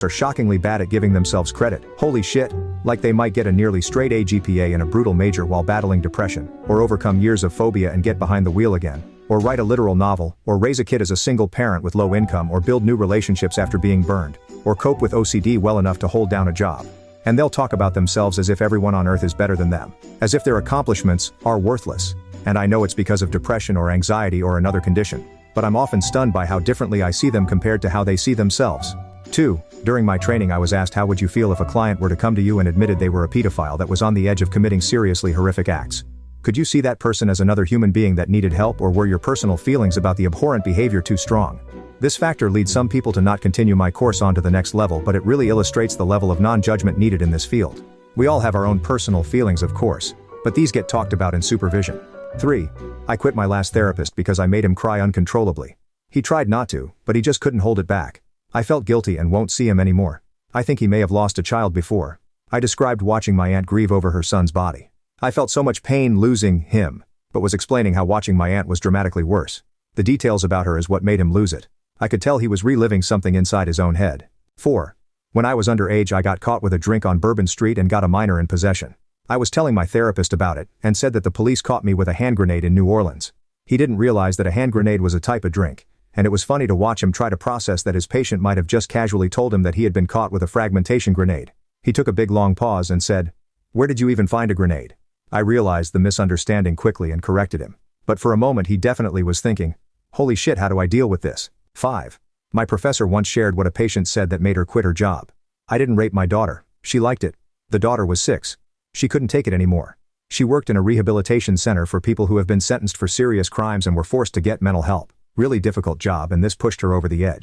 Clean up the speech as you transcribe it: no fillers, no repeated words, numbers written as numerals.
are shockingly bad at giving themselves credit. Holy shit, like they might get a nearly straight A GPA in a brutal major while battling depression, or overcome years of phobia and get behind the wheel again, or write a literal novel, or raise a kid as a single parent with low income, or build new relationships after being burned, or cope with OCD well enough to hold down a job. And they'll talk about themselves as if everyone on earth is better than them, as if their accomplishments are worthless. And I know it's because of depression or anxiety or another condition, but I'm often stunned by how differently I see them compared to how they see themselves. 2. During my training I was asked how would you feel if a client were to come to you and admitted they were a pedophile that was on the edge of committing seriously horrific acts. Could you see that person as another human being that needed help, or were your personal feelings about the abhorrent behavior too strong? This factor leads some people to not continue my course on to the next level, but it really illustrates the level of non-judgment needed in this field. We all have our own personal feelings, of course, but these get talked about in supervision. 3. I quit my last therapist because I made him cry uncontrollably. He tried not to, but he just couldn't hold it back. I felt guilty and won't see him anymore. I think he may have lost a child before. I described watching my aunt grieve over her son's body. I felt so much pain losing him, but was explaining how watching my aunt was dramatically worse. The details about her is what made him lose it. I could tell he was reliving something inside his own head. 4. When I was underage I got caught with a drink on Bourbon Street and got a minor in possession. I was telling my therapist about it, and said that the police caught me with a hand grenade in New Orleans. He didn't realize that a hand grenade was a type of drink, and it was funny to watch him try to process that his patient might have just casually told him that he had been caught with a fragmentation grenade. He took a big long pause and said, "Where did you even find a grenade?" I realized the misunderstanding quickly and corrected him. But for a moment he definitely was thinking, holy shit, how do I deal with this? 5. My professor once shared what a patient said that made her quit her job. I didn't rape my daughter. She liked it. The daughter was 6. She couldn't take it anymore. She worked in a rehabilitation center for people who have been sentenced for serious crimes and were forced to get mental help. Really difficult job, and this pushed her over the edge.